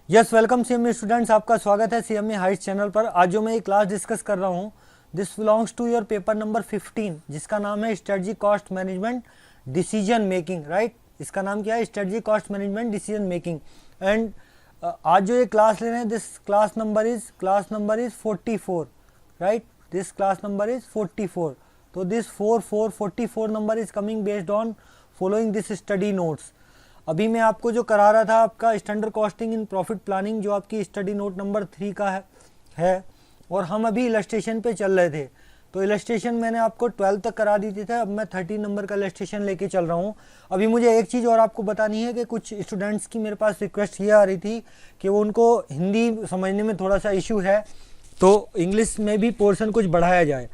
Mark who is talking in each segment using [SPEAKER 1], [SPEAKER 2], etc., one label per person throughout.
[SPEAKER 1] Yes welcome CMA students, आपका स्वागत है सीएमए हाइट्स चैनल पर। आज जो मैं एक क्लास डिस्कस कर रहा हूँ, this belongs to your paper number 15, जिसका नाम है strategy cost management decision making. Right, इसका नाम क्या है? Strategy cost management decision making. And आज जो ये क्लास ले रहे हैं, this class number is 44। Right, this class number is 44। तो this 44 number is coming based on following this study notes. अभी मैं आपको जो करा रहा था, आपका standard costing in profit planning, जो आपकी स्टडी नोट नंबर 3 का है। और हम अभी इलस्ट्रेशन पे चल रहे थे। तो इलस्ट्रेशन मैंने आपको 12 तक करा दी थी। अब मैं 13 नंबर का इलस्ट्रेशन लेके चल रहा हूँ। अभी मुझे एक चीज़ और आपको बतानी है कि कुछ स्टूडेंट्स की मेरे पास रिक्वेस्ट ये आ रही थी कि वो उनको हिंदी समझने में थोड़ा सा इशू है, तो इंग्लिश में भी पोर्शन कुछ बढ़ाया जाए।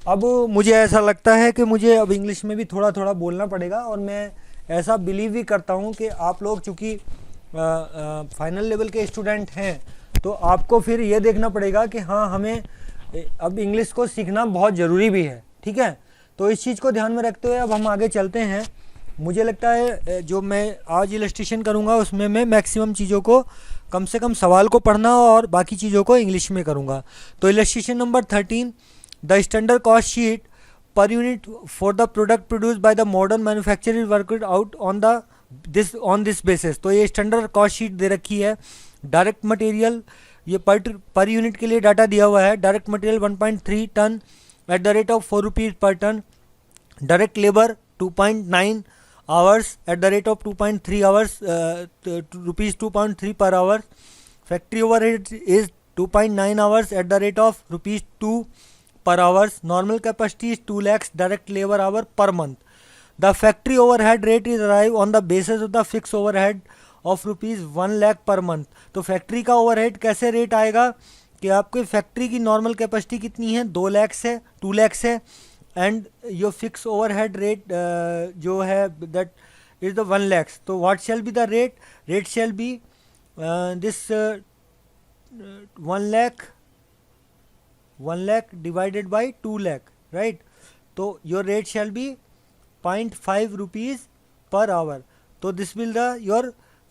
[SPEAKER 1] अब मुझे ऐसा लगता है कि मुझे अब इंग्लिश में भी थोड़ा थोड़ा बोलना पड़ेगा, और मैं ऐसा बिलीव भी करता हूँ कि आप लोग चूँकि फाइनल लेवल के स्टूडेंट हैं, तो आपको फिर ये देखना पड़ेगा कि हाँ, हमें अब इंग्लिश को सीखना बहुत ज़रूरी भी है। ठीक है, तो इस चीज़ को ध्यान में रखते हुए अब हम आगे चलते हैं। मुझे लगता है जो मैं आज इलस्ट्रेशन करूँगा उसमें मैं मैक्सिमम चीज़ों को, कम से कम सवाल को पढ़ना और बाकी चीज़ों को इंग्लिश में करूँगा। तो illustration number 13, the standard cost sheet per unit for the product produced by the modern manufacturer is worked out on this basis। तो ये स्टैंडर्ड कॉस्ट शीट दे रखी है। डायरेक्ट मटेरियल, ये पर यूनिट के लिए डाटा दिया हुआ है। Direct material 1.3 ton at the rate of 4 rupees per ton. Direct labour 2.9 hours at the rate of 2.3 hours, rupees 2.3 per hour. Factory overhead is 2.9 hours at the rate of rupees 2 per hours. Normal capacity is 2 lakhs direct labor hour per month. The factory overhead rate is arrived on the basis of the fixed overhead of rupees 1 lakh per month। तो factory का overhead कैसे rate आएगा कि आपकी factory की normal capacity कितनी है? 2 लाख से 2 लाख से, and your fix overhead rate जो है दैट इज द 1 लाख। तो what shall be the rate? Rate shall be this 1 lakh divided by 2 lakh, right? तो your rate shall be 0.5 rupees per hour। तो this will the your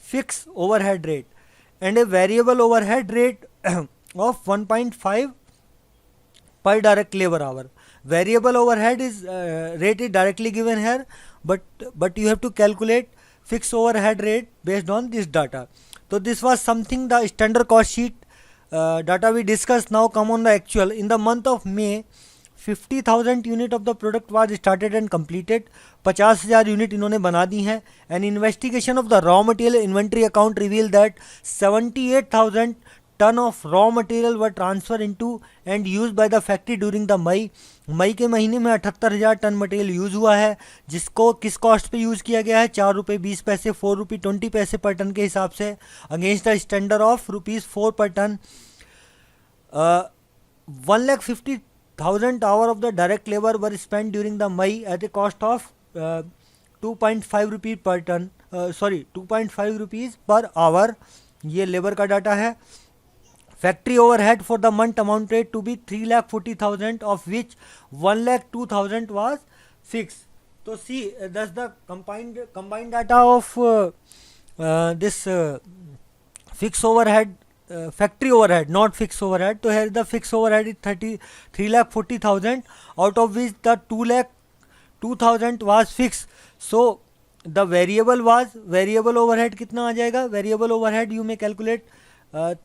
[SPEAKER 1] fixed overhead rate, and a variable overhead rate of 1.5 per direct labor hour। Variable overhead is rate is directly given here, but you have to calculate fixed overhead rate based on this data। So this was something the standard cost sheet data we discussed. Now come on the actual. In the month of May, 50,000 unit of the product was started and completed। 50,000 unit इन्होंने बना दी हैं। And investigation of the raw material inventory account reveal that 78,000 ton of raw material were transfer into and use by the factory during the मई के महीने में 78,000 ton material use हुआ है, जिसको किस कॉस्ट पे यूज़ किया गया है? 4 रुपये 20 पैसे, 4 रुपये 20 पैसे पर टन के हिसाब से, against the standard of ₹4 per ton. 1,50,000 hour of the direct labour were spend during the May at a cost of 2.5 rupees per ton, 2.5 rupees per hour. ये लेबर का डाटा है। Factory overhead for the month amounted to be 3,40,000, of which 1,02,000 was fix. तो see that's the combined data of this fixed overhead, factory overhead, not fixed overhead। तो here the fixed overhead is 3,40,000, out of which the 2,02,000 was fixed। So the variable overhead कितना आ जाएगा? variable overhead you may calculate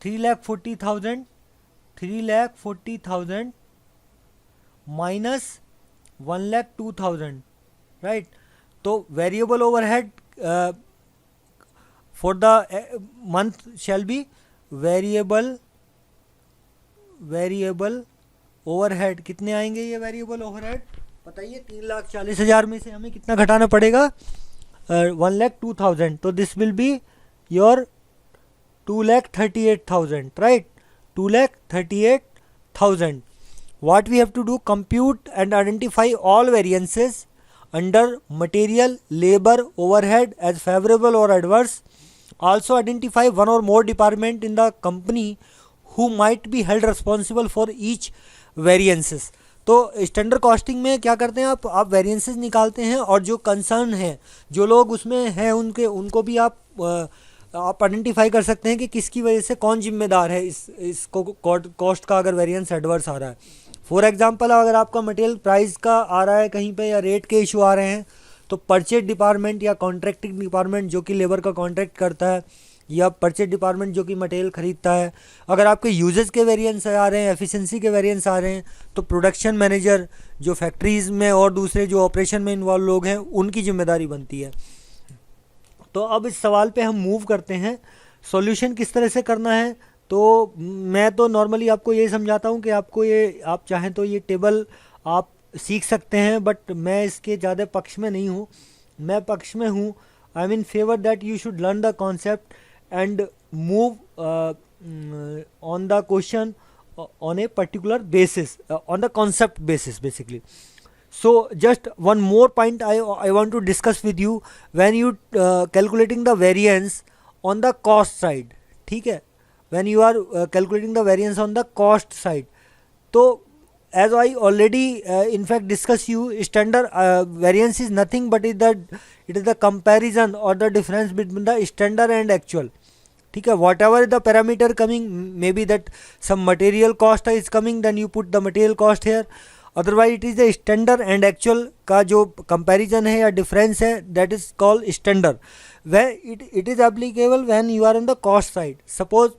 [SPEAKER 1] 3,40,000 minus 1,02,000, right? तो variable overhead for the month shall be variable overhead। कितने आएंगे ये variable overhead? बताइए। 3,40,000 में से हमें कितना घटाना पड़ेगा? 1,02,000। तो this will be your 2,38,000, right? 2,38,000। What we have to do? Compute and identify all variances under material, labor, overhead as favorable or adverse। Also identify one or more department in the company who might be held responsible for each variances। तो standard costing में क्या करते हैं आप variances निकालते हैं, और जो कंसर्न है, जो लोग उसमें हैं, उनको भी आप आप आइडेंटिफाई कर सकते हैं कि किसकी वजह से कौन जिम्मेदार है इसको कॉस्ट का अगर वेरिएंस एडवर्स आ रहा है। फॉर एग्जांपल अगर आपका मटेरियल प्राइस का आ रहा है कहीं पे या रेट के इशू आ रहे हैं तो परचेज डिपार्टमेंट या कॉन्ट्रैक्टिंग डिपार्टमेंट जो कि लेबर का कॉन्ट्रैक्ट करता है या परचेज डिपार्टमेंट जो कि मटेरियल खरीदता है, अगर आपके यूजेस के वेरिएंस आ रहे हैं, एफिशिएंसी के वेरिएंस आ रहे हैं, तो प्रोडक्शन मैनेजर जो फैक्ट्रीज़ में और दूसरे जो ऑपरेशन में इन्वॉल्व लोग हैं उनकी जिम्मेदारी बनती है। तो अब इस सवाल पे हम मूव करते हैं, सॉल्यूशन किस तरह से करना है। तो मैं तो नॉर्मली आपको ये समझाता हूँ कि आपको ये, आप चाहें तो ये टेबल आप सीख सकते हैं, बट मैं इसके ज़्यादा पक्ष में नहीं हूँ। मैं पक्ष में हूँ, I am in favour that you should learn the concept and move on the question on a particular basis, on the concept basis basically. So just one more point I want to discuss with you, when you calculating the variance on the cost side, ठीक है, when you are calculating the variance on the cost side, तो as I already in fact discuss you, standard variance is nothing but it is the comparison or the difference between the standard and actual, ठीक है, whatever the parameter coming, may be that some material cost is coming, then you put the material cost here, otherwise it is the standard and actual का जो comparison है या difference है, that is called standard. Way it is applicable when you are on the cost side, suppose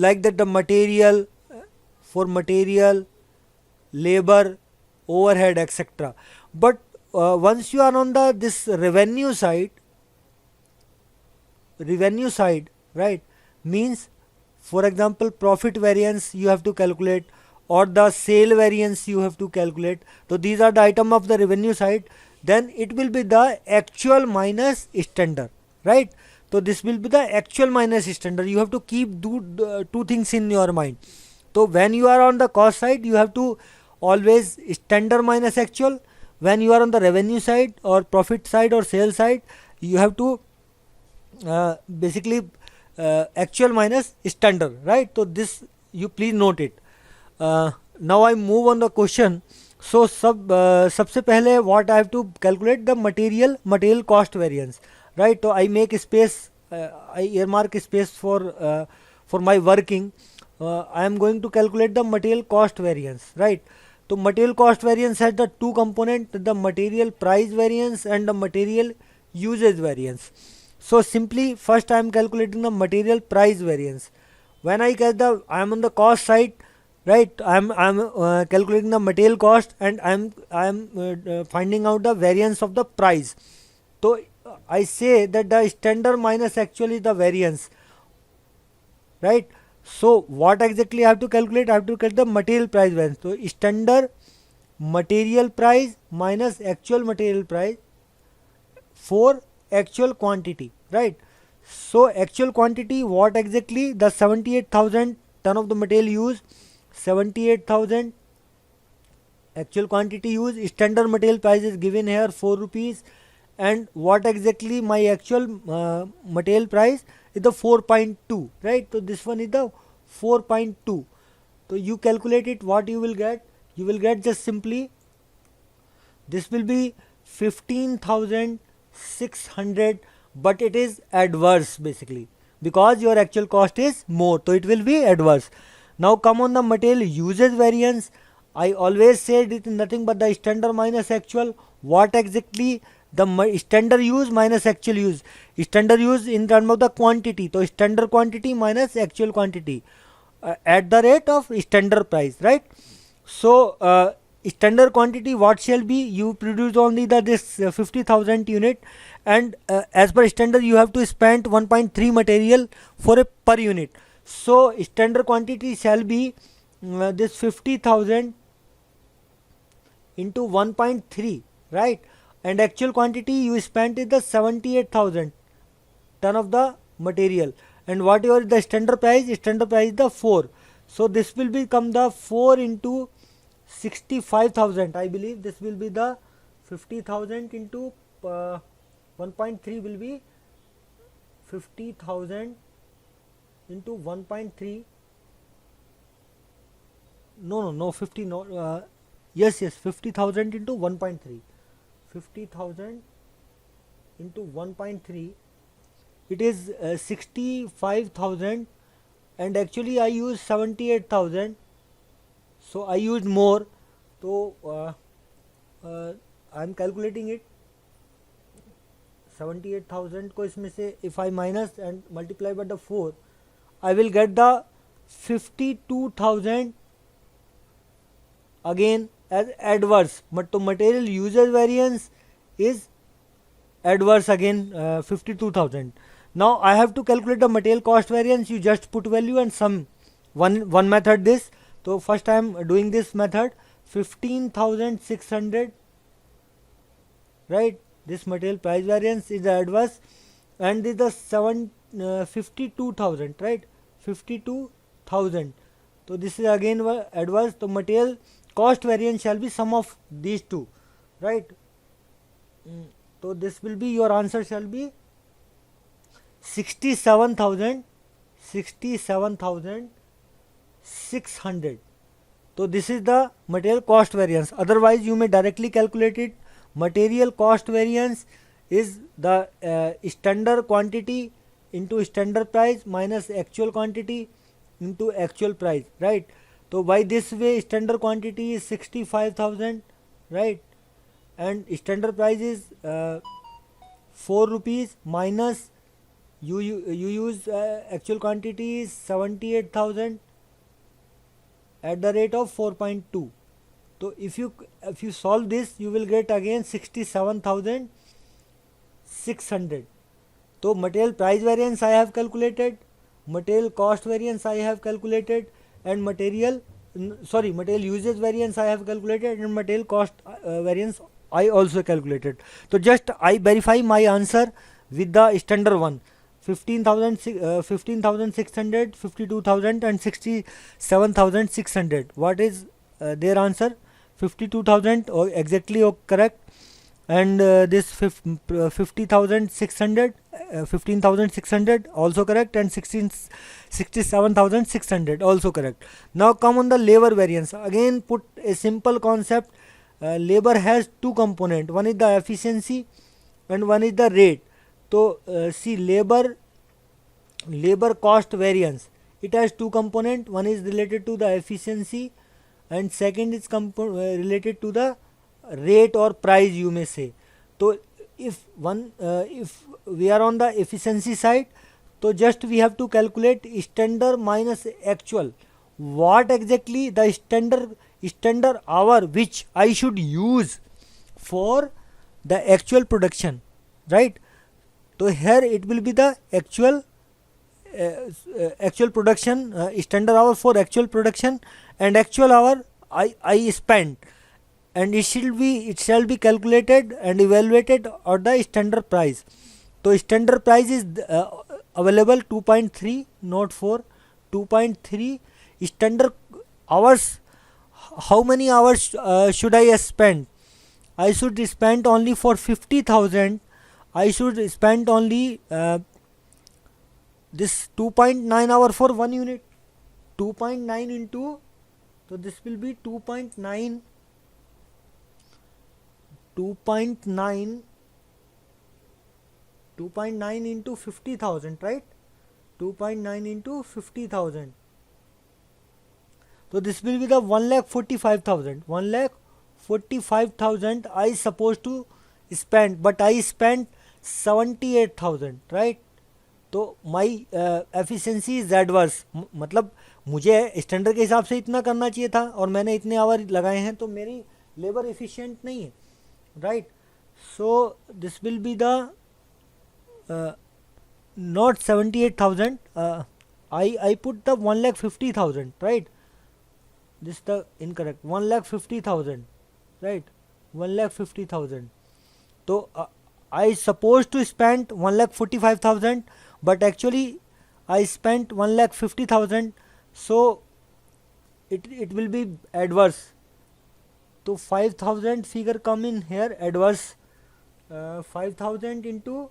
[SPEAKER 1] like that the material, for material, labour, overhead etcetera, but once you are on this revenue side, right, means for example profit variance you have to calculate or the sale variance you have to calculate. So these are the item of the revenue side, then it will be the actual minus standard, right. So this will be the actual minus standard. You have to keep two things in your mind. So when you are on the cost side you have to always standard minus actual, when you are on the revenue side or profit side or sale side you have to basically actual minus standard, right. So this you please note it. Now I move on the question. So सबसे पहले what I have to calculate the material cost variance, right. So I make space, I earmark space for my working. I am going to calculate the material cost variance, right. So material cost variance has the two component, the material price variance and the material usage variance. So simply first I am calculating the material price variance. When I am on the cost side, right, I am calculating the material cost and I am finding out the variance of the price. So I say that the standard minus actual is the variance, right. So what exactly I have to calculate? I have to calculate the material price variance. So standard material price minus actual material price for actual quantity, right. So actual quantity, what exactly? The 78,000 ton of the material used, 78,000 actual quantity used. Standard material price is given here 4 rupees, and what exactly my actual material price is the 4.2, right. So this one is the 4.2. So you calculate it, what you will get? You will get just simply, this will be 15,600, but it is adverse basically because your actual cost is more, so it will be adverse. Now come on the material usage variance. I always said it is nothing but the standard minus actual. What exactly? The standard use minus actual use. Standard use in terms of the quantity, so standard quantity minus actual quantity at the rate of standard price, right. So standard quantity what shall be? You produce only this 50,000 unit, and as per standard you have to spend 1.3 material for a per unit. So standard quantity shall be this 50,000 into 1.3, right, and actual quantity you spent is the 78,000 ton of the material, and whatever the standard price is the 4. So this will become the 4 into 65,000. I believe this will be the 50,000 into 1.3 will be 50,000 into 1.3. No 50, no, yes 50,000 into 1.3, 50,000 into 1.3 it is 65,000 and actually I use 78,000, so I used more. So I am calculating it. 78,000 को इसमें से if I minus and multiply by the 4, I will get the 52,000 again as adverse. But to material usage variance is adverse again, 52,000. Now I have to calculate the material cost variance. You just put value and sum. One method this. So first I am doing this method. 15,600, right? This material price variance is the adverse, and this is the 52,000, right? 52,000. So this is again adverse. So material cost variance shall be sum of these two, right? So this will be, your answer shall be 67,600. So this is the material cost variance. Otherwise you may directly calculate it. Material cost variance is the standard quantity into standard price minus actual quantity into actual price, right? So by this way, standard quantity is 65,000, right? And standard price is 4 rupees minus you use actual quantity is 78,000 at the rate of 4.2. So if you solve this, you will get again 67,600. So material price variance I have calculated, material cost variance I have calculated, and material usage variance I have calculated, and material cost variance I also calculated. So just I verify my answer with the standard one. 15,600, 52,000 and 67,600. What is their answer? 52,000 exactly correct, and this 50,600, 15,600 also correct, and 67,600 also correct. Now come on the labor variance. Again put a simple concept. Labor has two components. One is the efficiency and one is the rate. So see, labor cost variance, it has two components. One is related to the efficiency and second is related to the rate or price, you may say. So if we are on the efficiency side, so just we have to calculate standard minus actual. What exactly the standard hour which I should use for the actual production, right? So here it will be the actual production, standard hour for actual production, and actual hour I spent, and it shall be calculated and evaluated at the standard price. So standard price is available 2.3, not 4, 2.3. Standard hours, how many hours should I spend? I should spend only for 50,000. I should spend only this 2.9 hour for 1 unit. 2.9 into, so this will be 2.9 into 50,000, right? 2.9 into 50,000. So this will be the 1,45,000. 1,45,000 I supposed to spend, but I spent 78,000, right? तो माई efficiency is adverse, मतलब मुझे standard के हिसाब से इतना करना चाहिए था और मैंने इतने आवर लगाए हैं, तो मेरी लेबर एफिशिएंट नहीं है, right? So this will be the not 78,000, I put the 1,50,000, right? This is the incorrect, 1,50,000, right? 1,50,000. So I supposed to spend 1,45,000, but actually I spent 1,50,000, so it will be adverse. So 5,000 figure come in here, adverse. 5,000 into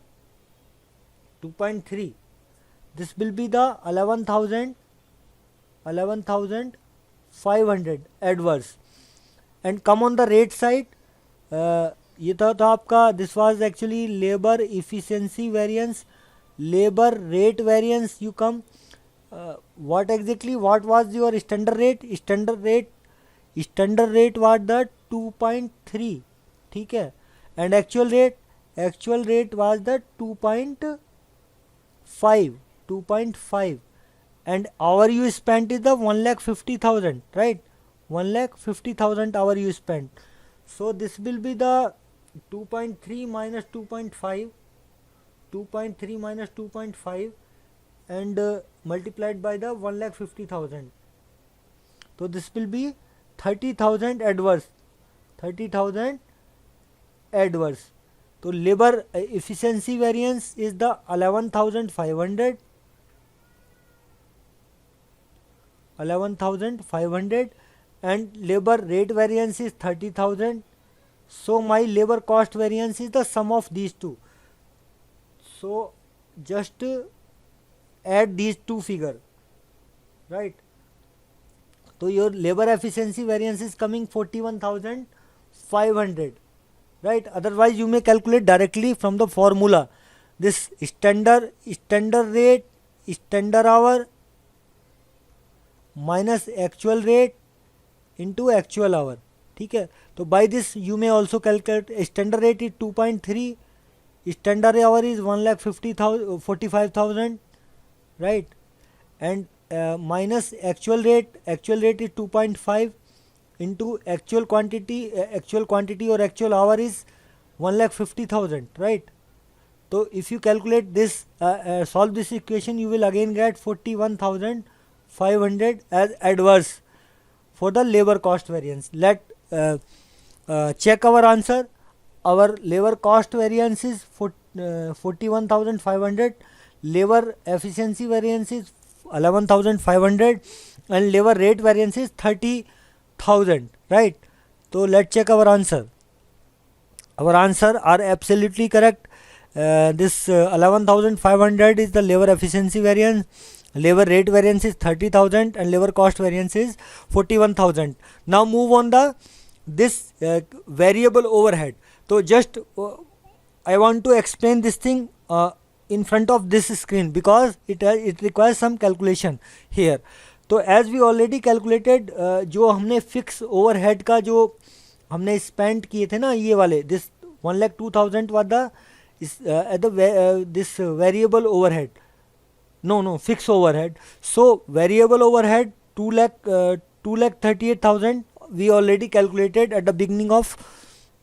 [SPEAKER 1] 2.3, this will be the 11,500 adverse. And come on the rate side, ये था आपका, this was actually labor efficiency variance. labor rate variance you come, what exactly, what was your standard rate? Standard rate was the 2.3, ठीक है, and actual rate was the 2.5, and hour you spent is the 1,50,000, right? 1,50,000 hour you spent. So this will be the 2.3 minus 2.5, 2.3 minus 2.5, and multiplied by the 1,50,000. So this will be 30,000 adverse, 30,000 adverse. So labor efficiency variance is the 11,500, 11,500, and labor rate variance is 30,000. So my labor cost variance is the sum of these two. So just add these two figure, right? So your labor efficiency variance is coming 41,500, right? Otherwise you may calculate directly from the formula. This standard rate, standard hour minus actual rate into actual hour, ठीक है. तो by this you may also calculate standard rate is 2.3, standard hour is 1,45,000, right? And minus actual rate is 2.5 into actual quantity or actual hour is 1,50,000, right? So if you calculate this, solve this equation, you will again get 41,500 as adverse for the labor cost variance. Let check our answer. Our labor cost variance is 41,500, labor efficiency variance is 11,500, and labor rate variance is 30,000, right? So let's check our answer. Our answer are absolutely correct. This 11,500 is the labor efficiency variance, labor rate variance is 30,000, and labor cost variance is 41,000. Now move on this variable overhead. So just I want to explain this thing in front of this screen because it requires some calculation here. तो as we already calculated, जो हमने fix overhead का जो हमने spend किए थे ना, ये वाले, this 1,02,000 was the this variable overhead, no fixed overhead. So variable overhead 2,38,000 we already calculated at the beginning of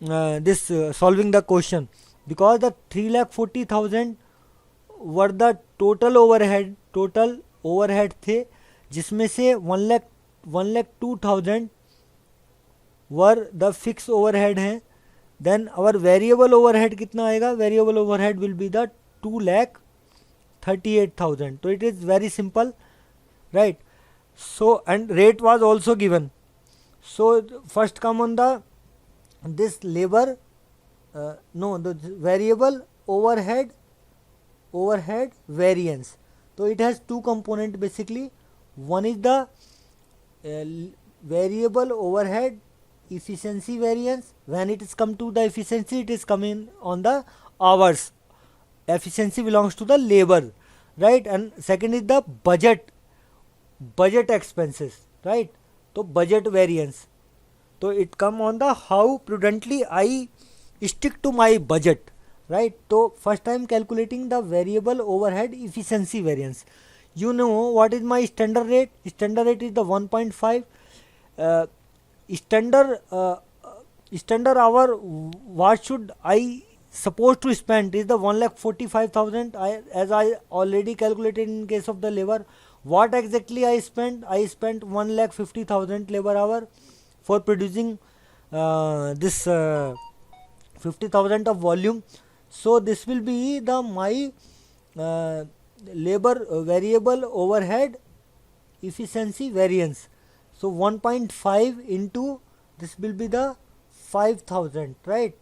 [SPEAKER 1] this solving the question, because the 3,40,000 were the total overhead थे, जिसमें से 1,02,000 were the fixed overhead हैं. Then our variable overhead कितना आएगा? Variable overhead will be the 2,38,000. So it is very simple, right? So and rate was also given. So first come on the this labor the variable overhead variance. So it has two components basically. One is the variable overhead efficiency variance. When it is come to the efficiency, it is coming on the hours. Efficiency belongs to the labor, right? And second is the budget expenses, right? So budget variance. So it come on the how prudently I stick to my budget, right? So first I am calculating the variable overhead efficiency variance. You know what is my standard rate? Standard rate is the 1.5. Standard hour, what should I supposed to spend is the 1,45,000. As I already calculated in case of the labor. What exactly I spent? I spent 1,50,000 labor hour for producing this 50,000 of volume. So this will be the my labor variable overhead efficiency variance. So 1.5 into this will be the 5,000, right?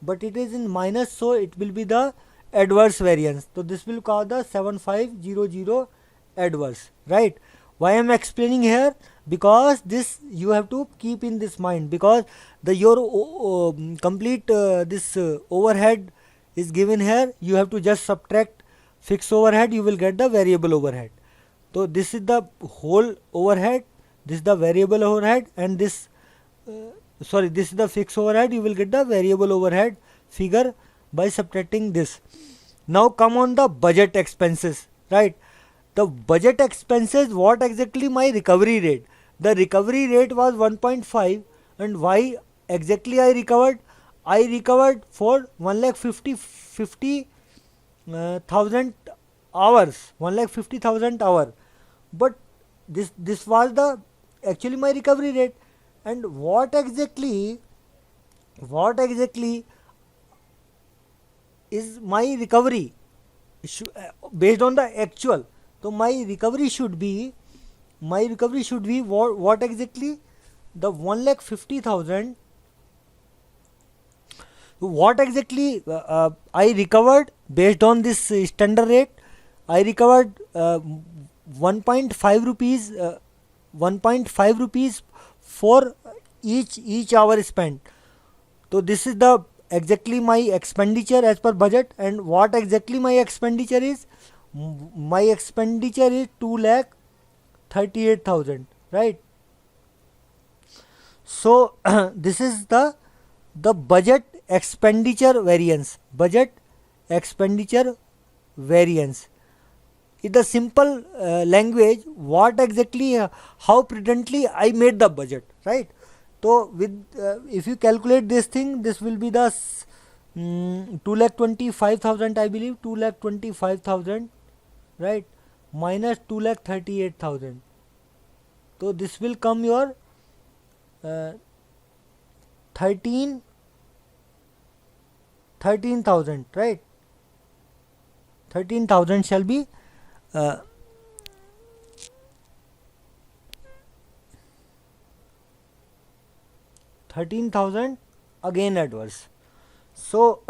[SPEAKER 1] But it is in minus, so it will be the adverse variance. So this will call the 7500 adverse, right? Why I am explaining here? Because this you have to keep in this mind, because the your complete this overhead is given here. You have to just subtract fixed overhead, you will get the variable overhead. So this is the whole overhead, this is the variable overhead, and this this is the fixed overhead. You will get the variable overhead figure by subtracting this. Now come on the budget expenses, right? The budget expenses, what exactly my recovery rate? The recovery rate was 1.5, and why exactly I recovered? I recovered for 1,50,000 hours, 1,50,000 hour. But this was the actually my recovery rate. And what exactly is my recovery based on the actual? So my recovery should be what exactly? The 1,50,000. What exactly I recovered based on this standard rate? I recovered 1.5 rupees, 1.5 rupees for each hour spent. So this is the exactly my expenditure as per budget. And what exactly my expenditure is? My expenditure is 2,38,000, right? So this is the budget expenditure variance. Budget expenditure variance. In the simple language, what exactly, how prudently I made the budget, right? So with if you calculate this thing, this will be the 2,25,000, I believe, 2,25,000, right, minus 2,38,000. So this will come your 13,000, right? 13,000 shall be 13,000 again adverse. So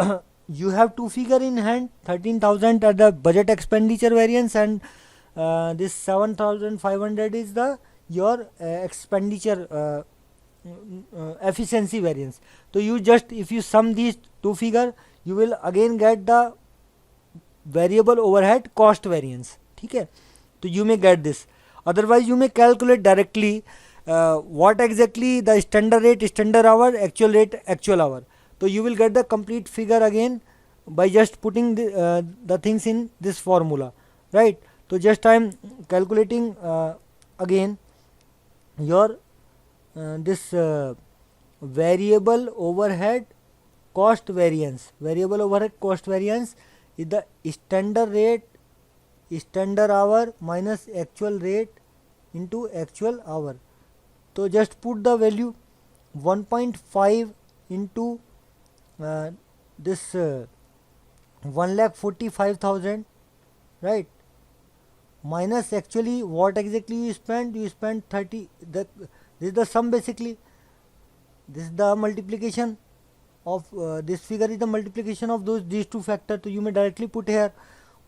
[SPEAKER 1] you have two figure in hand, 13,000 at the budget expenditure variance, and this 7,500 is the your expenditure efficiency variance. So you just, if you sum these two figure, you will again get the variable overhead cost variance. ठीक है, तो you may get this. Otherwise you may calculate directly what exactly the standard rate, standard hour, actual rate, actual hour. So you will get the complete figure again by just putting the things in this formula, right? So just I am calculating again your this variable overhead cost variance. Variable overhead cost variance is the standard rate, standard hour minus actual rate into actual hour. So just put the value 1.5 into this 1,45,000, right, minus actually what exactly you spent. You spent 30. This is the sum basically. This is the multiplication of this figure is the multiplication of these two factors. So you may directly put here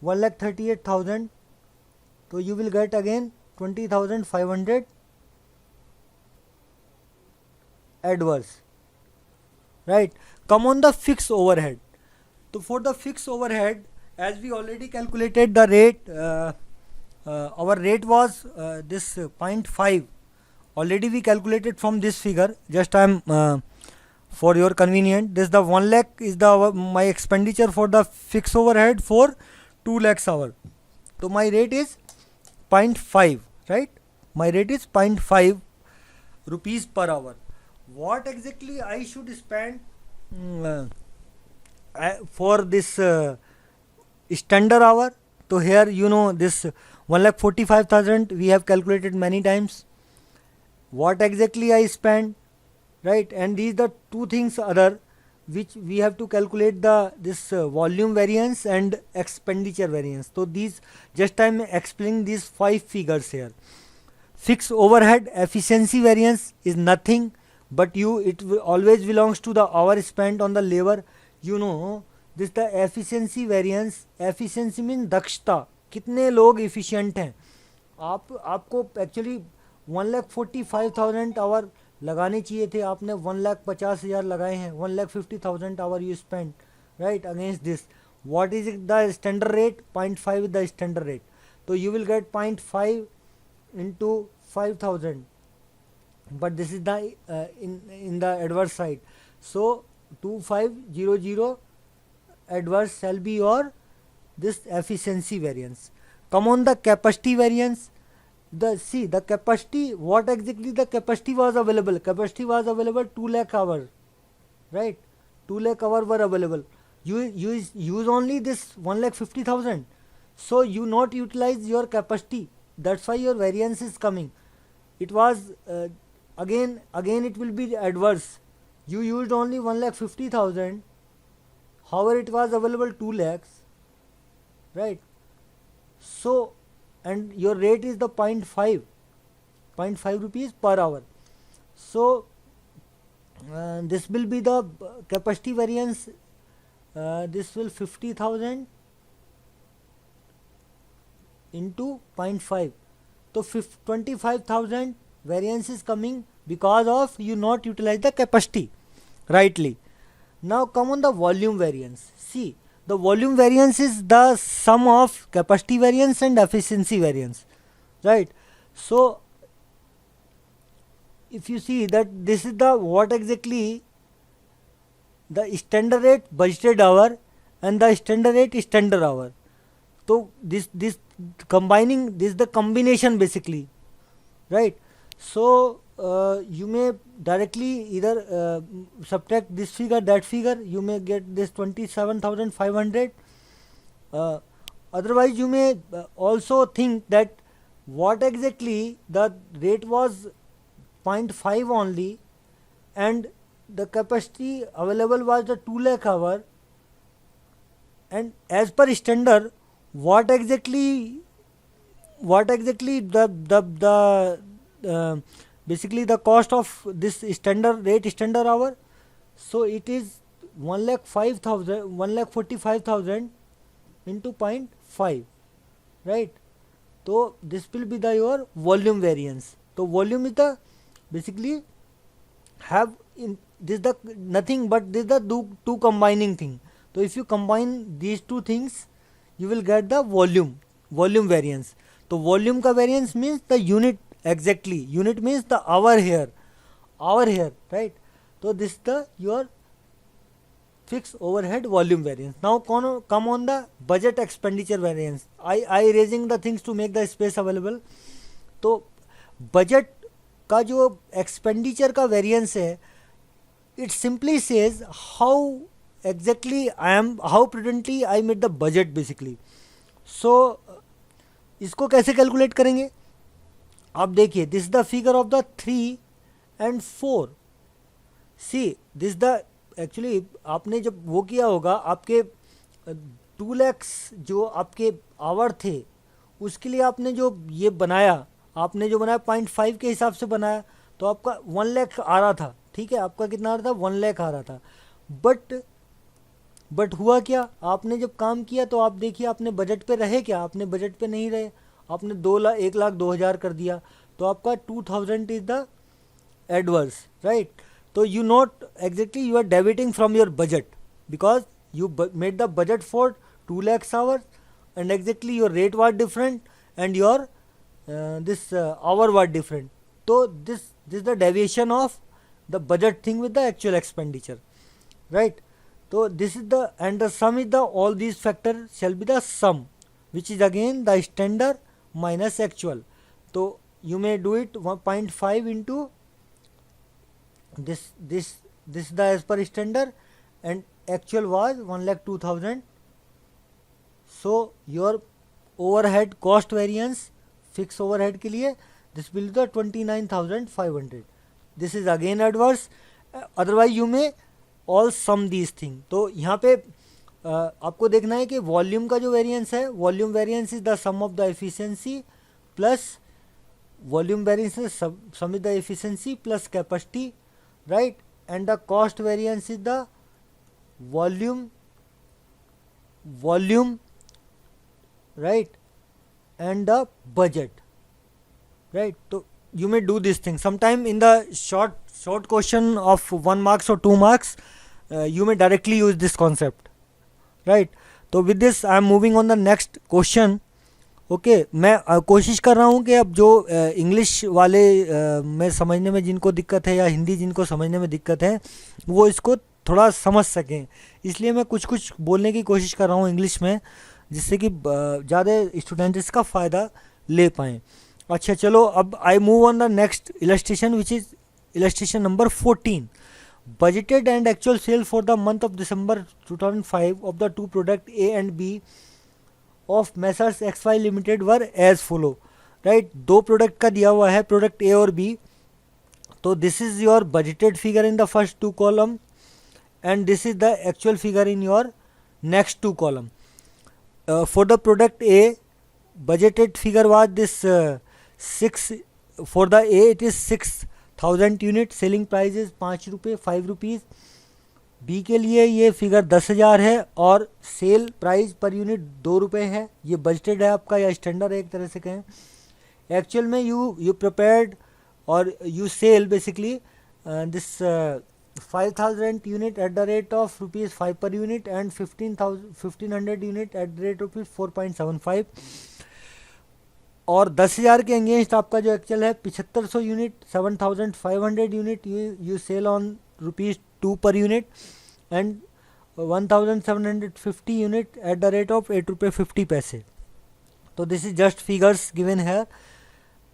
[SPEAKER 1] 1,38,000. So you will get again 20,500 adverse, right? Come on the fixed overhead. So for the fixed overhead, as we already calculated the rate, our rate was this 0.5. Already we calculated from this figure. Just I am for your convenience, this the 1 lakh is the my expenditure for the fixed overhead for 2 lakhs hour. So my rate is 0.5, right? My rate is 0.5 rupees per hour. What exactly I should spend for this standard hour? So here you know this 1,45,000 we have calculated many times. What exactly I spend, right? And these the two things other which we have to calculate the this volume variance and expenditure variance. So these just I am explaining these 5 figures here. Fixed overhead efficiency variance is nothing but it always belongs to the hour spent on the labor. You know this the efficiency variance. Efficiency means दक्षता, कितने लोग efficient हैं. आपको actually 1,45,000 our लगाने चाहिए थे, आपने 1,50,000 लगाए हैं. 1,50,000 our you spent, right, against this what is it, the standard rate? 0.5 is the standard rate. So you will get 0.5 into 5000, but this is the in the adverse side. So 2500 adverse shall be your this efficiency variance. Come on the capacity variance. The capacity, what exactly the capacity was available? Capacity was available 2 lakh hour, right? 2 lakh hour were available. You use only this 1,50,000. So you not utilize your capacity. That's why your variance is coming. It was again it will be adverse. You used only 1,50,000. However, it was available 2 lakhs, right? So, and your rate is the 0.5 rupees per hour. So this will be the capacity variance. This will 50,000 into 0.5. So 25,000 variance is coming because of you not utilize the capacity rightly. Now come on the volume variance. See, the volume variance is the sum of capacity variance and efficiency variance, right? So if you see that this is the what exactly the standard rate budgeted hour and the standard rate standard hour. So this combining this the combination basically, right? So you may directly either subtract this figure, that figure, you may get this 27,500. Otherwise you may also think that what exactly the rate was 0.5 only and the capacity available was the 2 lakh hour, and as per standard what exactly the basically the cost of this standard rate standard hour. So it is 1,45,000 into 0.5, right? So this will be the your volume variance. So volume is the basically have in this the nothing but this the two combining thing. So if you combine these two things you will get the volume variance. So volume ka variance means the unit, exactly unit means the hour here, right? So this is the your fixed overhead volume variance. Now come on the budget expenditure variance. I raising the things to make the space available. तो budget का जो expenditure का variance है, it simply says how exactly how prudently I made the budget basically. So इसको कैसे calculate करेंगे आप देखिए, this the figure of the 3 and 4. See this the actually आपने जब वो किया होगा आपके 2 lakhs जो आपके आवर थे उसके लिए आपने जो ये बनाया, आपने जो बनाया 0.5 के हिसाब से बनाया तो आपका 1 lakh आ रहा था, ठीक है, आपका कितना आ रहा था 1 lakh आ रहा था. बट हुआ क्या, आपने जब काम किया तो आप देखिए आपने बजट पे रहे क्या, आपने बजट पे नहीं रहे, आपने 1,02,000 कर दिया तो आपका 2000 इज द एडवर्स, राइट. तो you not exactly you are debiting from your budget because you made the budget for 2 lakhs hours and exactly your rate was different and your this hour was different. So this is the deviation of the budget thing with the actual expenditure, right. So this is the, and the sum is the, all these factors shall be the sum which is again the standard minus actual. So you may do it 1.5 into this is the as per standard and actual was 1,02,000. So your overhead cost variance fixed overhead के लिए this will be the 29,500. This is again adverse. Otherwise you may all sum these things. तो यहाँ पे आपको देखना है कि volume का जो वेरिएंस है, volume variance is the sum of the efficiency plus volume variance is sum is the efficiency plus capacity, right. And the cost variance is the volume, right, and the budget, right. So you may do this thing sometime in the short question of 1 marks or 2 marks. You may directly use this concept, right. तो with this I am moving on the next question. Okay, मैं कोशिश कर रहा हूँ कि अब जो English वाले में समझने में जिनको दिक्कत है या हिंदी जिनको समझने में दिक्कत है वो इसको थोड़ा समझ सकें, इसलिए मैं कुछ कुछ बोलने की कोशिश कर रहा हूँ इंग्लिश में, जिससे कि ज़्यादा स्टूडेंट इसका फ़ायदा ले पाएँ। अच्छा चलो, अब I move on the next illustration which is illustration number 14। Budgeted and actual sale for the month of December 2005 of the two product A and B of Messrs XY Limited were as follow, right? दो product का दिया हुआ है, product A और B। तो this is your budgeted figure in the first two column and this is the actual figure in your next two column. For the product A, budgeted figure was this 6, for the A it is 6,000 unit, selling price is 5 रुपये 5 rupees. B के लिए ये figure 10,000 है और sale price per unit 2 रुपये है। ये budgeted है आपका या स्टैंडर्ड है एक तरह से कहें। एक्चुअल में यू प्रिपेयर्ड और you sell basically this 5,000 unit at the rate of ₹5 per unit and 1,500 unit at the rate of ₹4.75। और 10,000 के अगेंस्ट आपका जो एक्चुअल है 7,500 unit, 7,500 unit you sell on ₹2 per unit and 1,750 unit at the rate of ₹8.50। तो this is just figures given है।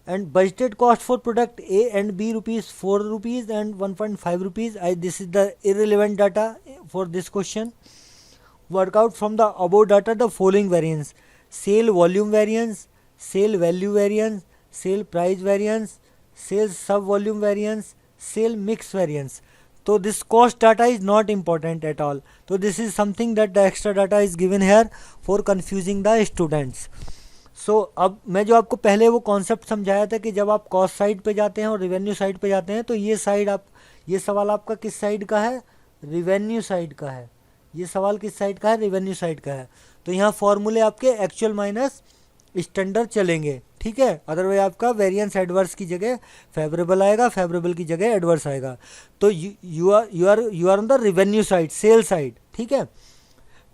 [SPEAKER 1] And budgeted cost for product A and B ₹4 and 1.5 rupees. This is the irrelevant data for this question. Work out from the above data the following variance: sale volume variance, sale value variance, sale price variance, sale sub volume variance, cell mix variance. तो this cost data is not important at all. तो this is something that the extra data is given here for confusing the students. So अब मैं जो आपको पहले वो concept समझाया था कि जब आप कॉस्ट साइड पे जाते हैं और रिवेन्यू साइड पे जाते हैं तो ये साइड आप, ये सवाल आपका किस साइड का है? रिवेन्यू साइड का है। ये सवाल किस साइड का है? रिवेन्यू साइड का है। तो यहाँ फॉर्मूले आपके एक्चुअल माइनस स्टैंडर्ड चलेंगे, ठीक है। अदरवाइज आपका वेरिएंस एडवर्स की जगह फेवरेबल आएगा, फेवरेबल की जगह एडवर्स आएगा। तो you are on the revenue side, sale side, ठीक है।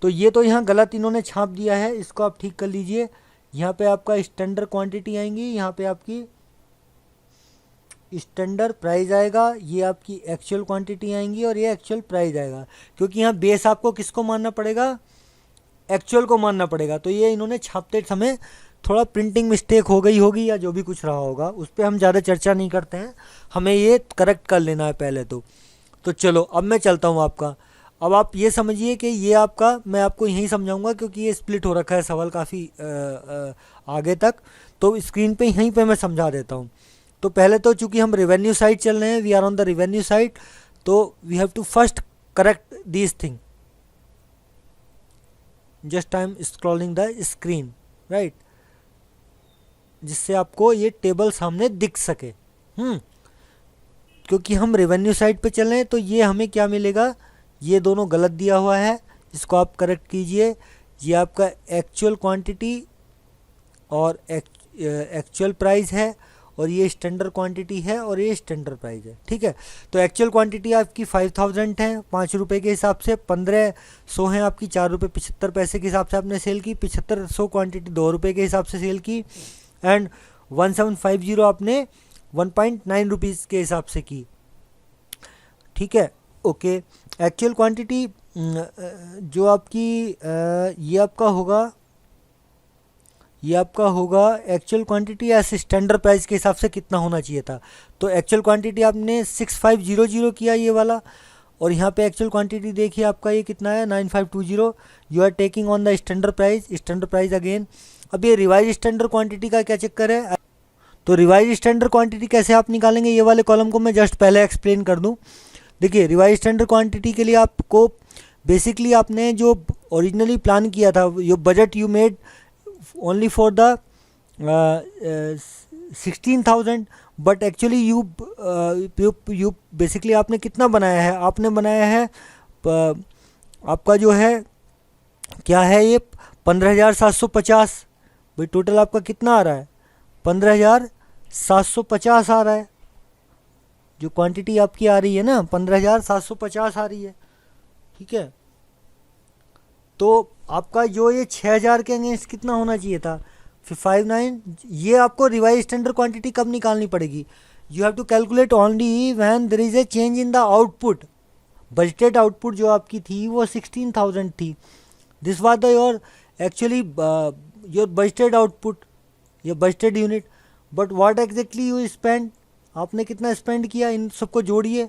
[SPEAKER 1] तो ये तो यहाँ गलत इन्होंने छाप दिया है, इसको आप ठीक कर लीजिए। यहाँ पे आपका स्टैंडर्ड क्वांटिटी आएंगी, यहाँ पे आपकी स्टैंडर्ड प्राइस आएगा, ये आपकी एक्चुअल क्वांटिटी आएंगी और ये एक्चुअल प्राइस आएगा। क्योंकि यहाँ बेस आपको किसको मानना पड़ेगा? एक्चुअल को मानना पड़ेगा। तो ये इन्होंने छापते समय थोड़ा प्रिंटिंग मिस्टेक हो गई होगी या जो भी कुछ रहा होगा, उस पर हम ज़्यादा चर्चा नहीं करते हैं, हमें ये करेक्ट कर लेना है पहले तो चलो अब मैं चलता हूँ आपका। अब आप ये समझिए कि ये आपका, मैं आपको यहीं समझाऊंगा क्योंकि ये स्प्लिट हो रखा है सवाल काफ़ी आगे तक, तो स्क्रीन पे यहीं पे मैं समझा देता हूँ। तो पहले तो चूँकि हम रेवेन्यू साइड चल रहे हैं, we are on the revenue side, तो we have to first correct this thing. Just I am scrolling the screen, right, जिससे आपको ये टेबल सामने दिख सके। क्योंकि हम रेवेन्यू साइड पे चल रहे हैं तो ये हमें क्या मिलेगा? ये दोनों गलत दिया हुआ है, इसको आप करेक्ट कीजिए। ये आपका एक्चुअल क्वांटिटी और एक्चुअल प्राइस है और ये स्टैंडर्ड क्वांटिटी है और ये स्टैंडर्ड प्राइस है, ठीक है। तो एक्चुअल क्वांटिटी आपकी 5,000 है 5 रुपये के हिसाब से, 1,500 है आपकी ₹4.75 के हिसाब से आपने सेल की, 7,500 क्वांटिटी 2 रुपये के हिसाब से सेल की एंड 1,750 आपने 1.9 रुपीज़ के हिसाब से की, ठीक है। ओके, एक्चुअल क्वांटिटी जो आपकी ये आपका होगा एक्चुअल क्वांटिटी या स्टैंडर्ड प्राइस के हिसाब से कितना होना चाहिए था। तो एक्चुअल क्वांटिटी आपने 6500 किया ये वाला, और यहाँ पे एक्चुअल क्वांटिटी देखिए आपका ये कितना है 9520। You are taking on the standard price again. अब ये रिवाइज स्टैंडर्ड क्वांटिटी का क्या चक्कर है? तो रिवाइज स्टैंडर्ड क्वांटिटी कैसे आप निकालेंगे? ये वाले कॉलम को मैं जस्ट पहले एक्सप्लेन कर दूं। देखिए, रिवाइज स्टैंडर्ड क्वांटिटी के लिए आपको बेसिकली आपने जो ओरिजिनली प्लान किया था, your budget you made only for the 16,000, but actually you basically आपने कितना बनाया है? आपने बनाया है आपका जो है क्या है ये 15,750। भाई टोटल आपका कितना आ रहा है? 15,750 आ रहा है। जो क्वांटिटी आपकी आ रही है ना 15,750 आ रही है, ठीक है। तो आपका जो ये 6000 के अगेंस्ट कितना होना चाहिए था, 59। ये आपको रिवाइज स्टैंडर्ड क्वांटिटी कब निकालनी पड़ेगी, you have to calculate only when there is a change in the output. Budgeted output जो आपकी थी वो 16,000 थी, this was the your actually your budgeted output, your budgeted unit. But what exactly you spend, आपने कितना spend किया, इन सबको जोड़िए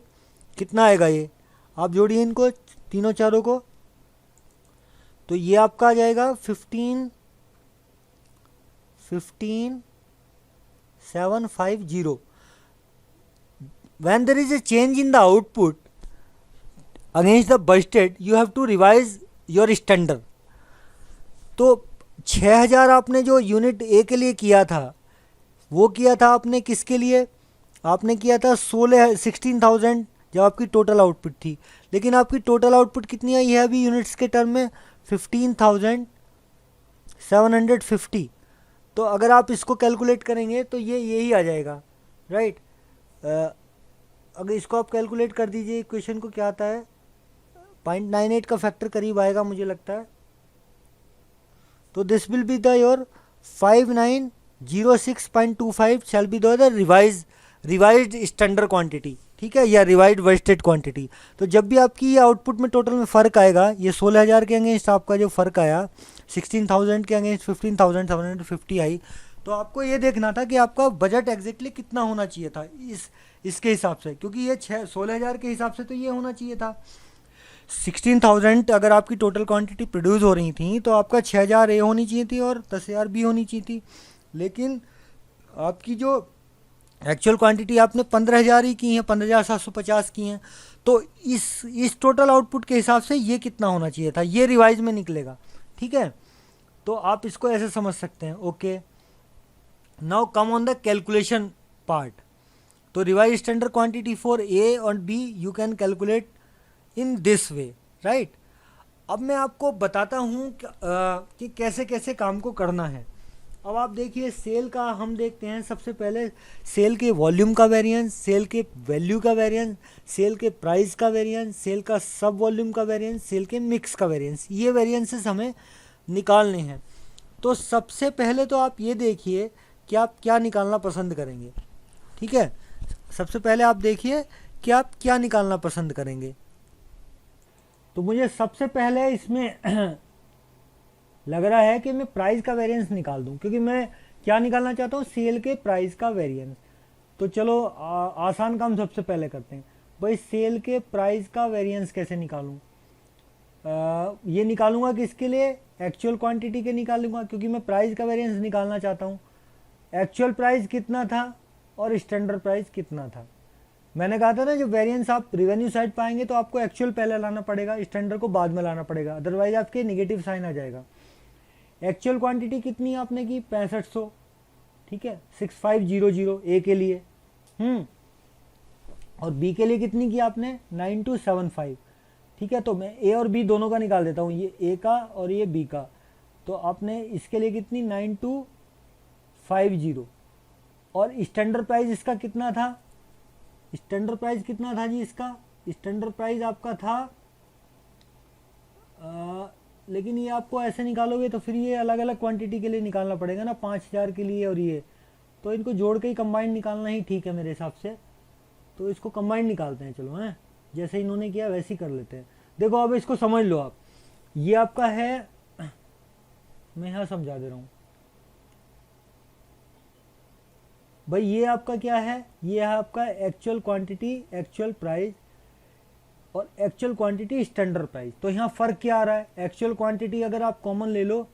[SPEAKER 1] कितना आएगा ये, आप जोड़िए इनको तीनों चारों को, तो ये आपका आ जाएगा 15,750। when there is a change in the output against the budgeted you have to revise your standard। तो 6000 आपने जो यूनिट ए के लिए किया था वो किया था आपने किसके लिए, आपने किया था 16,000 जब आपकी टोटल आउटपुट थी, लेकिन आपकी टोटल आउटपुट कितनी आई है अभी यूनिट्स के टर्म में, 15,750। तो अगर आप इसको कैलकुलेट करेंगे तो ये यही आ जाएगा, राइट। अगर इसको आप कैलकुलेट कर दीजिए इक्वेशन को, क्या आता है 0.98 का फैक्टर करीब आएगा मुझे लगता है। तो this will be the your 5906.25 shall be the revised standard quantity, ठीक है, या रिवाइज्ड बजटेड क्वांटिटी। तो जब भी आपकी ये आउटपुट में टोटल में फ़र्क आएगा, ये 16,000 के अगेंस्ट आपका जो फ़र्क आया, 16,000 के अगेंस्ट 15,750 आई, तो आपको ये देखना था कि आपका बजट एग्जैक्टली कितना होना चाहिए था इसके हिसाब से, क्योंकि ये 16,000 के हिसाब से तो ये होना चाहिए था। 16,000 अगर आपकी टोटल क्वांटिटी प्रोड्यूस हो रही थी तो आपका 6,000 ए होनी चाहिए थी और 10,000 बी होनी चाहिए थी, लेकिन आपकी जो एक्चुअल क्वांटिटी आपने 15,000 ही की है, 15,750 की हैं। तो इस टोटल आउटपुट के हिसाब से ये कितना होना चाहिए था, ये रिवाइज में निकलेगा, ठीक है। तो आप इसको ऐसे समझ सकते हैं, okay. Now come on the calculation part. तो revise standard quantity for A और B you can calculate in this way, right. अब मैं आपको बताता हूँ कि कैसे कैसे काम को करना है। अब आप देखिए सेल का हम देखते हैं, सबसे पहले सेल के वॉल्यूम का वेरिएंस, सेल के वैल्यू का वेरिएंस, सेल के प्राइस का वेरिएंस, सेल का सब वॉल्यूम का वेरिएंस, सेल के मिक्स का वेरिएंस, ये वेरिएंसेस हमें निकालने हैं। तो सबसे पहले तो आप ये देखिए कि आप क्या निकालना पसंद करेंगे, ठीक है। सबसे पहले आप देखिए कि आप क्या निकालना पसंद करेंगे। तो मुझे सबसे पहले इसमें लग रहा है कि मैं प्राइस का वेरिएंस निकाल दूं, क्योंकि मैं क्या निकालना चाहता हूं, सेल के प्राइस का वेरिएंस। तो चलो आसान काम सबसे पहले करते हैं भाई, सेल के प्राइस का वेरिएंस कैसे निकालूं। ये निकालूंगा किसके लिए, एक्चुअल क्वांटिटी के निकालूंगा, क्योंकि मैं प्राइस का वेरिएंस निकालना चाहता हूँ। एक्चुअल प्राइस कितना था और स्टैंडर्ड प्राइस कितना था। मैंने कहा था ना, जब वेरिएंस आप रिवेन्यू साइड पाएंगे तो आपको एक्चुअल पहले लाना पड़ेगा, स्टैंडर्ड को बाद में लाना पड़ेगा, अदरवाइज आपके नेगेटिव साइन आ जाएगा। एक्चुअल क्वांटिटी कितनी आपने की 6500, ठीक है, 6500 ए के लिए, और बी के लिए कितनी की आपने 9275, ठीक है। तो मैं ए और बी दोनों का निकाल देता हूँ, ये ए का और ये बी का। तो आपने इसके लिए कितनी 9250, और स्टैंडर्ड प्राइस इसका कितना था, स्टैंडर्ड प्राइस कितना था जी इसका, स्टैंडर्ड प्राइस आपका था लेकिन ये आपको ऐसे निकालोगे तो फिर ये अलग अलग क्वांटिटी के लिए निकालना पड़ेगा ना, 5000 के लिए और ये, तो इनको जोड़ के ही कंबाइंड निकालना ही ठीक है मेरे हिसाब से। तो इसको कंबाइंड निकालते हैं, चलो हैं, जैसे इन्होंने किया वैसे ही कर लेते हैं। देखो अब इसको समझ लो आप, ये आपका है, मैं यहाँ समझा दे रहा हूँ भाई, ये आपका क्या है, ये है आपका एक्चुअल क्वांटिटी, एक्चुअल प्राइस और एक्चुअल क्वांटिटी स्टैंडर्ड प्राइस। तो यहाँ फ़र्क क्या आ रहा है, एक्चुअल क्वांटिटी अगर आप कॉमन ले लो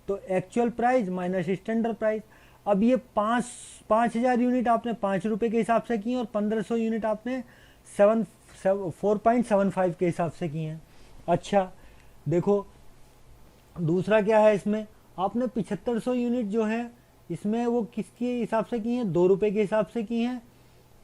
[SPEAKER 1] तो actual price minus standard price. अब ये 5,000 यूनिट आपने 5 रुपये के हिसाब से की और 1500 यूनिट आपने 4.75 के हिसाब से की हैं। अच्छा देखो दूसरा क्या है, इसमें आपने 7500 यूनिट जो है इसमें वो किसके हिसाब से की हैं, 2 रुपये के हिसाब से की हैं,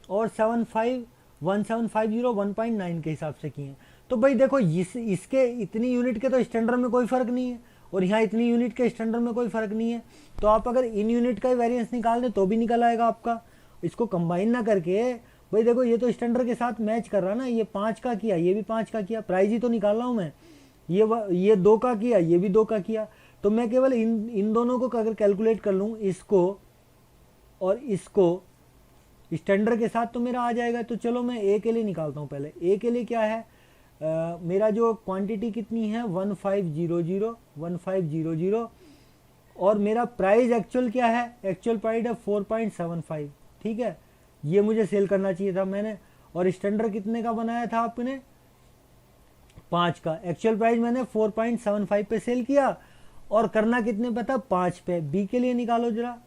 [SPEAKER 1] और 1750 1.9 के हिसाब से की हैं। तो भाई देखो इसके इतनी यूनिट के तो स्टैंडर्ड में कोई फ़र्क नहीं है, और यहाँ इतनी यूनिट के स्टैंडर्ड में कोई फ़र्क नहीं है। तो आप अगर इन यूनिट का ही वेरिएंस निकाल दें तो भी निकल आएगा आपका। इसको कंबाइन ना करके भाई देखो ये तो स्टैंडर्ड के साथ मैच कर रहा ना, ये 5 का किया, ये भी 5 का किया, प्राइस ही तो निकाल रहा हूँ मैं। ये 2 का किया, ये भी 2 का किया, तो मैं केवल इन दोनों को अगर कैलकुलेट कर लूँ, इसको और इसको स्टैंडर्ड के साथ, तो मेरा आ जाएगा। तो चलो मैं ए के लिए निकालता हूँ। पहले ए के लिए क्या है, मेरा जो क्वांटिटी कितनी है 1500 और मेरा प्राइस एक्चुअल क्या है, एक्चुअल प्राइस है 4.75, ठीक है, ये मुझे सेल करना चाहिए था मैंने। और स्टैंडर्ड कितने का बनाया था आपने, 5 का। एक्चुअल प्राइस मैंने 4.75 पे सेल किया और करना कितने पे था, 5 पे। बी के लिए निकालो जरा,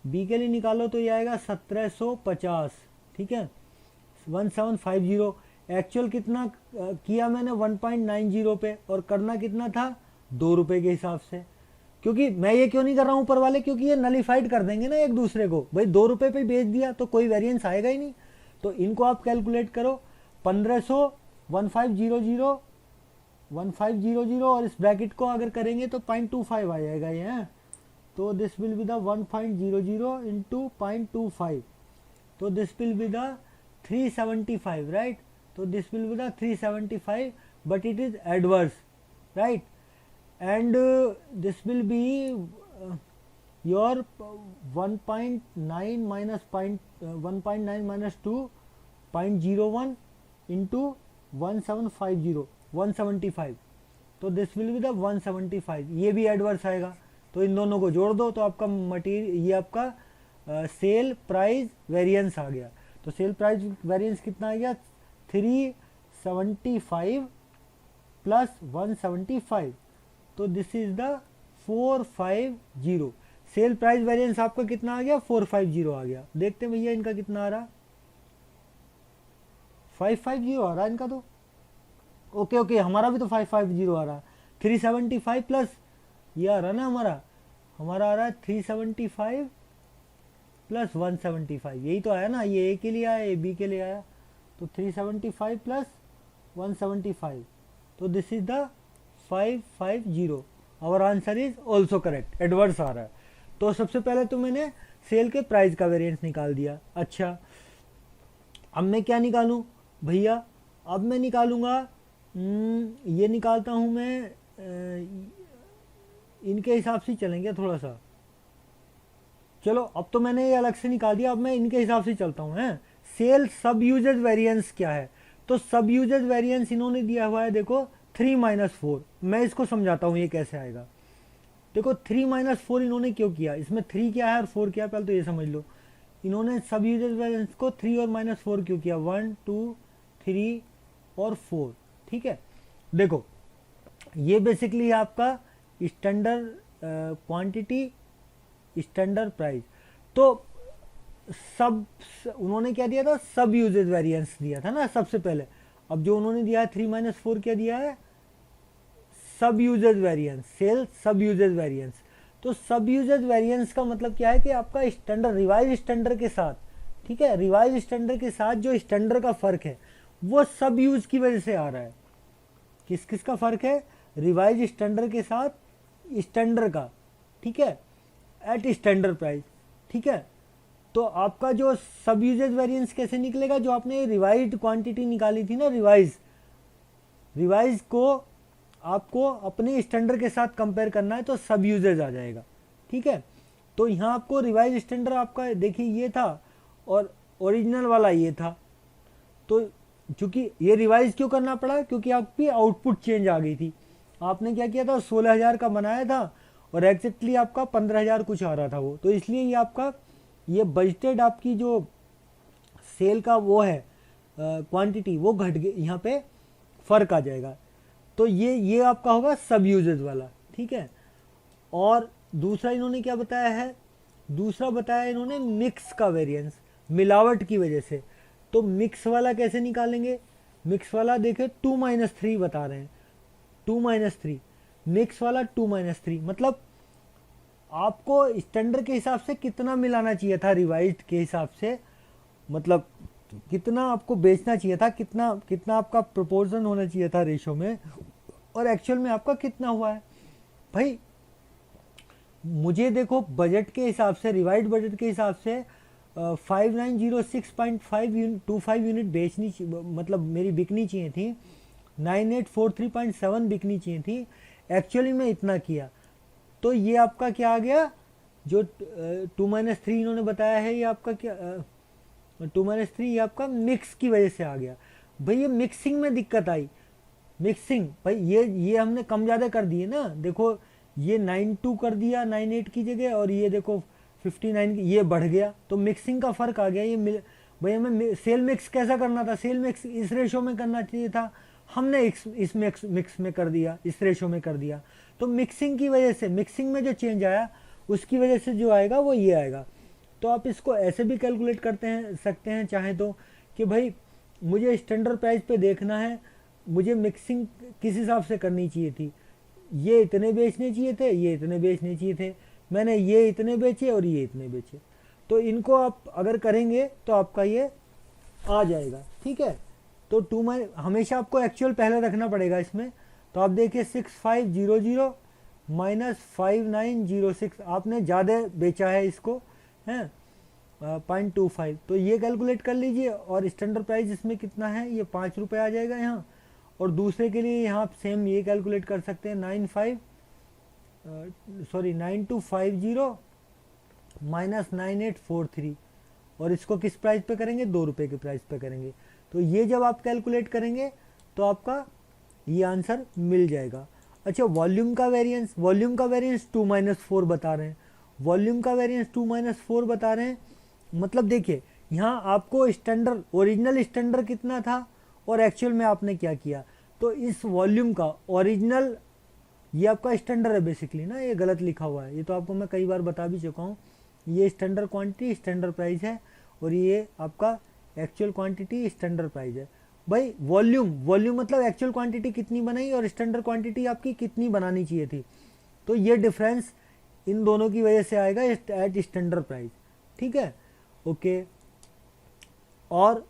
[SPEAKER 1] बी के लिए निकालो तो ये आएगा 1750, ठीक है, 1750। एक्चुअल कितना किया मैंने 1.90 पे और करना कितना था, 2 रुपये के हिसाब से। क्योंकि मैं ये क्यों नहीं कर रहा हूँ ऊपर वाले, क्योंकि ये नलीफाइड कर देंगे ना एक दूसरे को। भाई 2 रुपये पे बेच दिया तो कोई वेरिएंस आएगा ही नहीं। तो इनको आप कैलकुलेट करो, 1500 1500 और इस ब्रैकेट को अगर करेंगे तो 0.25 आ जाएगा ये है। तो this will be the 1.00 into 0.25, तो this will be the 375, right. तो this will be the 375, but it is adverse, right, and this will be your 1.9 minus 1.9 minus 2 0.01 into 1750 175, तो दिस विल बी द 175। ये भी adverse आएगा, तो इन दोनों को जोड़ दो तो आपका मटीरियल, ये आपका सेल प्राइस वेरिएंस आ गया। तो सेल प्राइस वेरिएंस कितना आ गया, 375 प्लस 175, तो this is the 450। Cell price variance आपका कितना आ गया, 450 आ गया। देखते हैं भैया इनका कितना आ रहा, 550 आ रहा है इनका। तो ओके ओके, हमारा भी तो 550 आ रहा। 375 प्लस ये आ रहा ना हमारा आ रहा है 375 प्लस 175, यही तो आया ना। ये ए के लिए आया, ये बी के लिए आया, तो 375 प्लस 175, तो this is the 550। Our answer is also correct, adverse आ रहा है। तो सबसे पहले तो मैंने सेल के प्राइस का वेरिएंस निकाल दिया। अच्छा, अब मैं क्या निकालूं भैया, अब मैं निकालूंगा ये निकालता हूं मैं, इनके हिसाब से चलेंगे थोड़ा सा। चलो अब तो मैंने ये अलग से निकाल दिया, अब मैं इनके हिसाब से चलता हूँ। हैं, सेल सब यूजेज वेरिएंस क्या है, तो सब यूजेज वेरिएंस इन्होंने दिया हुआ है, देखो 3 - 4। मैं इसको समझाता हूँ ये कैसे आएगा। देखो 3 - 4 इन्होंने क्यों किया, इसमें 3 क्या है और 4 क्या है, पहले तो ये समझ लो। इन्होंने सब यूजेज वेरिएंस को 3 और -4 क्यों किया, 1 2 3 और 4, ठीक है। देखो ये बेसिकली आपका स्टैंडर्ड क्वांटिटी, स्टैंडर्ड प्राइस। तो सब उन्होंने क्या दिया था, सब यूजेज वेरिएंस दिया था ना सबसे पहले। अब जो उन्होंने दिया है 3 - 4 क्या दिया है, सब यूजेज वेरिएंस, सेल सब यूजेज वेरिएंस। तो सब यूजेज वेरिएंस का मतलब क्या है कि आपका स्टैंडर्ड, रिवाइज स्टैंडर्ड के साथ, ठीक है, रिवाइज स्टैंडर्ड के साथ जो स्टैंडर्ड का फर्क है वो सब यूज की वजह से आ रहा है। किस किस का फर्क है, रिवाइज स्टैंडर्ड के साथ स्टैंडर्ड का, ठीक है, एट स्टैंडर्ड प्राइस, ठीक है। तो आपका जो सब यूजेज वेरिएंस कैसे निकलेगा, जो आपने रिवाइज्ड क्वांटिटी निकाली थी ना, रिवाइज को आपको अपने स्टैंडर्ड के साथ कंपेयर करना है, तो सब यूजेज आ जाएगा, ठीक है। तो यहाँ आपको रिवाइज स्टैंडर्ड आपका देखिए ये था और ओरिजिनल वाला ये था। तो चूंकि ये रिवाइज क्यों करना पड़ा, क्योंकि आपकी आउटपुट चेंज आ गई थी। आपने क्या किया था, 16,000 का बनाया था और एग्जैक्टली आपका 15,000 कुछ आ रहा था वो, तो इसलिए ये आपका ये बजटेड आपकी जो सेल का वो है क्वांटिटी, वो घट गई, यहाँ पे फर्क आ जाएगा। तो ये आपका होगा सब यूजेज वाला, ठीक है। और दूसरा इन्होंने क्या बताया है, दूसरा बताया इन्होंने मिक्स का वेरिएंस, मिलावट की वजह से। तो मिक्स वाला कैसे निकालेंगे, मिक्स वाला देखे 2 - 3 बता रहे हैं, 2 - 3 मिक्स वाला 2 - 3 मतलब आपको स्टैंडर्ड के हिसाब से कितना मिलाना चाहिए था, रिवाइज्ड के हिसाब से मतलब कितना आपको बेचना चाहिए था, कितना कितना आपका प्रोपोर्शन होना चाहिए था रेशो में, और एक्चुअल में आपका कितना हुआ है। भाई मुझे देखो बजट के हिसाब से, रिवाइज्ड बजट के हिसाब से 5906.25 यूनिट बेचनी, मतलब मेरी बिकनी चाहिए थी। 9843.7 बिकनी चाहिए थी, एक्चुअली में इतना किया। तो ये आपका क्या आ गया, जो 2-3 इन्होंने बताया है, ये आपका क्या 2-3 ये आपका मिक्स की वजह से आ गया। भाई ये मिक्सिंग में दिक्कत आई, मिक्सिंग भाई ये हमने कम ज़्यादा कर दिए ना, देखो ये 92 कर दिया 98 की जगह, और ये देखो 59 ये बढ़ गया, तो मिक्सिंग का फ़र्क आ गया। ये भाई हमें सेल मिक्स कैसा करना था, सेल मिक्स इस रेशो में करना चाहिए था, हमने इस मिक्स में कर दिया, इस रेशो में कर दिया। तो मिक्सिंग की वजह से, मिक्सिंग में जो चेंज आया उसकी वजह से जो आएगा वो ये आएगा। तो आप इसको ऐसे भी कैलकुलेट सकते हैं चाहे तो, कि भाई मुझे स्टैंडर्ड प्राइस पे देखना है, मुझे मिक्सिंग किस हिसाब से करनी चाहिए थी, ये इतने बेचने चाहिए थे, ये इतने बेचने चाहिए थे, मैंने ये इतने बेचे और ये इतने बेचे। तो इनको आप अगर करेंगे तो आपका ये आ जाएगा, ठीक है। तो हमेशा आपको एक्चुअल पहले रखना पड़ेगा इसमें। तो आप देखिए 6500 माइनस 5906, आपने ज़्यादा बेचा है इसको, हैं 0.25, तो ये कैलकुलेट कर लीजिए। और स्टैंडर्ड प्राइस इसमें कितना है, ये 5 रुपये आ जाएगा यहाँ। और दूसरे के लिए यहाँ सेम ये कैलकुलेट कर सकते हैं, 9250 माइनस 9843, और इसको किस प्राइस पे करेंगे, 2 रुपये के प्राइस पे करेंगे। तो ये जब आप कैलकुलेट करेंगे तो आपका ये आंसर मिल जाएगा। अच्छा, वॉल्यूम का वेरिएंस 2-4 बता रहे हैं, वॉल्यूम का वेरिएंस 2-4 बता रहे हैं। मतलब देखिए यहाँ आपको स्टैंडर्ड, ओरिजिनल स्टैंडर्ड कितना था और एक्चुअल में आपने क्या किया, तो इस वॉल्यूम का ओरिजिनल, ये आपका स्टैंडर्ड है बेसिकली ना, ये गलत लिखा हुआ है, ये तो आपको मैं कई बार बता भी चुका हूँ। ये स्टैंडर्ड क्वांटिटी स्टैंडर्ड प्राइस है, और ये आपका एक्चुअल क्वांटिटी स्टैंडर्ड प्राइस है। भाई वॉल्यूम मतलब एक्चुअल क्वांटिटी कितनी बनाई और स्टैंडर्ड क्वांटिटी आपकी कितनी बनानी चाहिए थी, तो ये डिफरेंस इन दोनों की वजह से आएगा एट स्टैंडर्ड प्राइस, ठीक है, ओके। और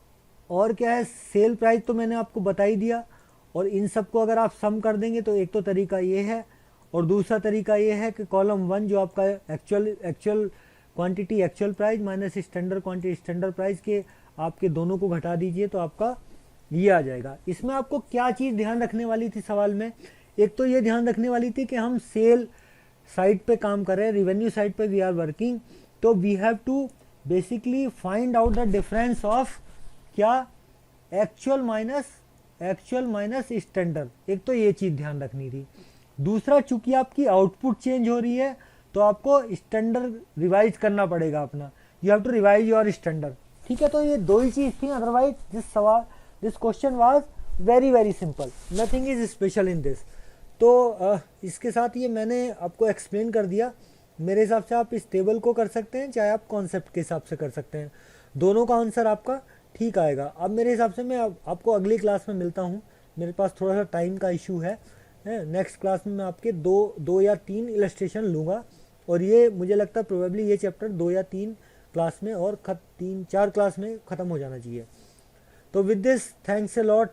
[SPEAKER 1] क्या है, सेल प्राइस तो मैंने आपको बता ही दिया। और इन सबको अगर आप सम कर देंगे तो एक तो तरीका ये है, और दूसरा तरीका ये है कि कॉलम 1 जो आपका actual quantity actual price minus standard quantity standard price के आपके दोनों को घटा दीजिए, तो आपका ये आ जाएगा। इसमें आपको क्या चीज़ ध्यान रखने वाली थी सवाल में, एक तो ये ध्यान रखने वाली थी कि हम सेल साइड पे काम कर रहे हैं, रिवेन्यू साइड पे वी आर वर्किंग, तो we have to basically find out the difference of क्या, एक्चुअल माइनस स्टैंडर्ड, एक तो ये चीज़ ध्यान रखनी थी। दूसरा, चूंकि आपकी आउटपुट चेंज हो रही है तो आपको स्टैंडर्ड रिवाइज करना पड़ेगा अपना, you have to revise your standard, ठीक है। तो ये दो ही चीज़ थी, otherwise this question was very simple, nothing is special in this. तो इसके साथ ये मैंने आपको एक्सप्लेन कर दिया। मेरे हिसाब से आप इस टेबल को कर सकते हैं, चाहे आप कॉन्सेप्ट के हिसाब से कर सकते हैं, दोनों का आंसर आपका ठीक आएगा। अब मेरे हिसाब से मैं आपको अगली क्लास में मिलता हूँ, मेरे पास थोड़ा सा टाइम का इशू है। नेक्स्ट क्लास में मैं आपके दो या तीन इलस्ट्रेशन लूँगा, और ये मुझे लगता है प्रोबेबली ये चैप्टर 2 या 3 क्लास में और 3-4 क्लास में ख़त्म हो जाना चाहिए। तो with this, thanks a lot.